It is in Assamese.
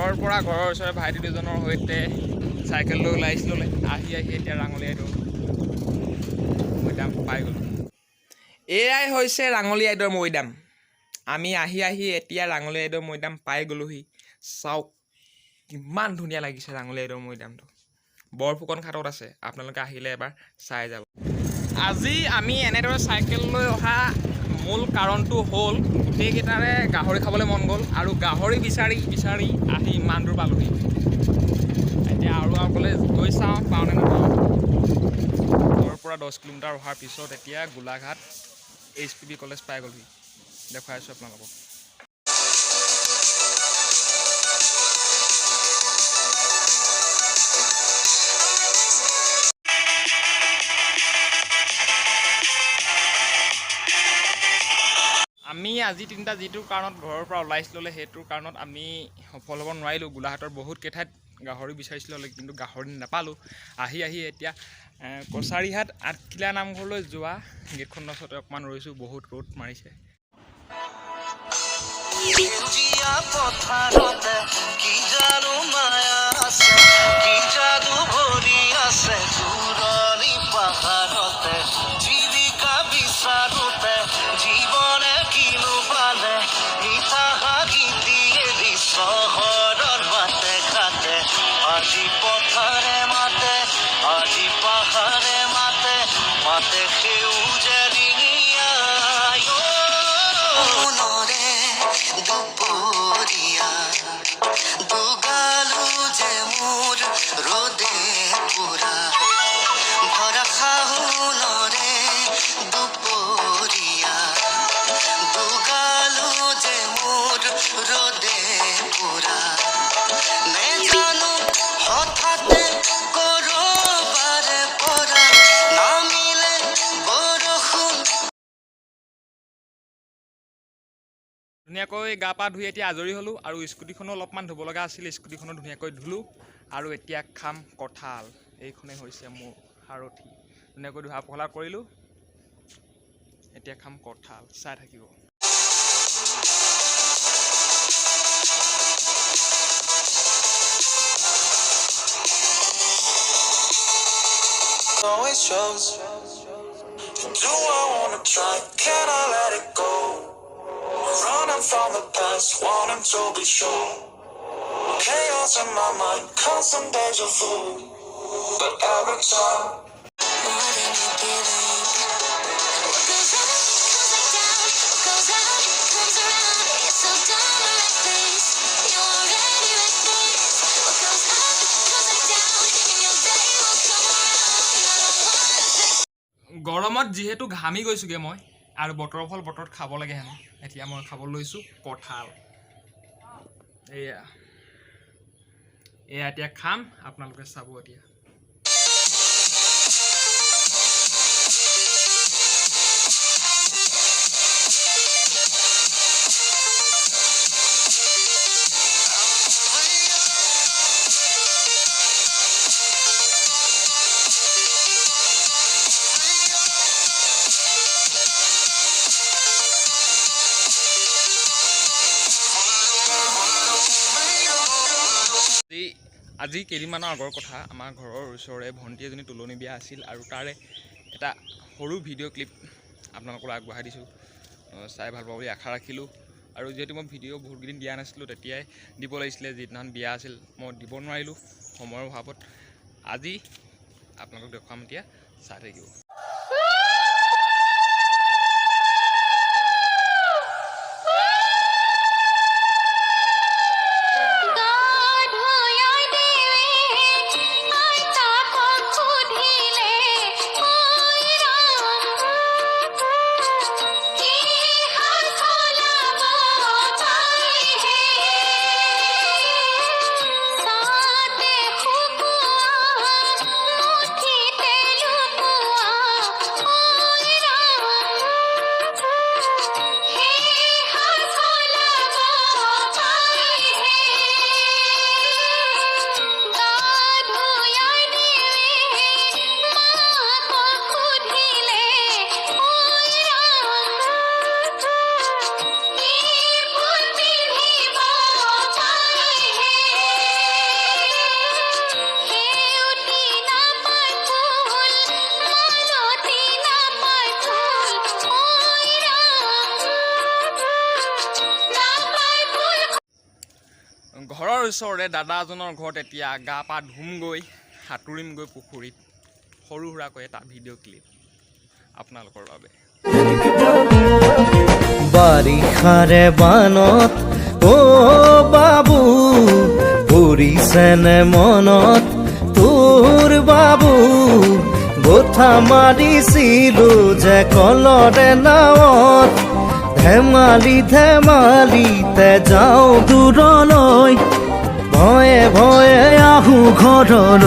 ঘৰৰ ওচৰৰে ভাইটি দুজনৰ সৈতে চাইকেল লৈ ওলাইছিলোঁ আহি এতিয়া ৰাঙলীয়াইদেউ মৈদাম পাই গ'লোঁ। এয়াই হৈছে ৰাঙলীয়াইদেউৰ মৈদাম। আমি আহি এতিয়া ৰাঙলীয়াইদেউৰ মৈদাম পাই গ'লোহি। চাওক কিমান ধুনীয়া লাগিছে ৰাঙলীয়াইদেউৰ মৈদামটো। বৰফুকন ঘাটত আছে, আপোনালোকে আহিলে এবাৰ চাই যাব। আজি আমি এনেদৰে চাইকেল লৈ অহা মূল কাৰণটো হ'ল গোটেইকেইটাৰে গাহৰি খাবলৈ মন গ'ল আৰু গাহৰি বিচাৰি আহি ইমান দূৰ পালোহি। এতিয়া আৰু আগলৈ গৈ চাওঁ পাওঁনে নাপাওঁ। ঘৰৰ পৰা 10 কিলোমিটাৰ অহাৰ পিছত এতিয়া গোলাঘাট HPB কলেজ পাই গ'লহি। দেখুৱাই আছোঁ আপোনালোকক। আমি আজি তিনিটা যিটো কাৰণত ঘৰৰ পৰা ওলাইছিলোঁ সেইটোৰ কাৰণত আমি সফল হ'ব নোৱাৰিলোঁ। গোলাঘাটৰ বহুত কেইঠাইত গাহৰি বিচাৰিছিলোঁ কিন্তু গাহৰি নাপালোঁ। আহি এতিয়া কছাৰীহাট আঠখিলা নামঘৰলৈ যোৱা গেটখনৰ ওচৰতে অকণমান ৰৈছোঁ। বহুত ৰ'দ মাৰিছে। ধুনীয়াকৈ গা পা ধুই এতিয়া আজৰি হ'লোঁ আৰু স্কুটিখনো অলপমান ধুব লগা আছিল। স্কুটিখনো ধুনীয়াকৈ ধুলোঁ আৰু এতিয়া খাম কঁঠাল। এইখনেই হৈছে মোৰ সাৰথি। ধুনীয়াকৈ ধোৱা পখলা কৰিলোঁ। এতিয়া খাম কঁঠাল, চাই থাকিব। Running from the past, wanting to be sure. Chaos in my mind, constant deja vu. But every time, more than you believe. What goes up, comes back down. What goes out, comes around. You're so dumb and reckless. You're already reckless. What goes up, comes back down. And your day will come around. I don't wanna think. গৰমত যিহেতু ঘামি গৈছোগে মই আৰু বতৰৰ ফল বতৰত খাব লাগে হেনো। এতিয়া মই খাব লৈছোঁ কঁঠাল। এয়া এতিয়া খাম, আপোনালোকে চাব এতিয়া। আজি কেইদিনমানৰ আগৰ কথা, আমাৰ ঘৰৰ ওচৰৰে ভণ্টি এজনী তোলনি বিয়া আছিল আৰু তাৰে এটা সৰু ভিডিঅ' ক্লিপ আপোনালোকক আগবঢ়াই দিছোঁ। চাই ভাল পাব বুলি আশা ৰাখিলোঁ। আৰু যিহেতু মই ভিডিঅ' বহুত কেইদিন দিয়া নাছিলোঁ, তেতিয়াই দিব লাগিছিলে। যিদিনাখন বিয়া আছিল মই দিব নোৱাৰিলোঁ সময়ৰ অভাৱত। আজি আপোনালোকক দেখুৱাম, এতিয়া চাই থাকিব। ওচৰৰে দাদা এজনৰ ঘৰত এতিয়া গা পা ধুমগৈ সাঁতুৰিমগৈ পুখুৰীত সৰু সুৰাকৈ এটা ভিডিঅ' ক্লিপ আপোনালোকৰ বাবে বাৰিষাৰে বানত অ বাবু পৰিছেনে মনত তোৰ বাবু গোঠা মাৰিছিলো যে কলৰে নাৱত ধেমালিতে যাওঁ দূৰলৈ ভয়ে ভয়ে আহোঁ ঘৰলৈ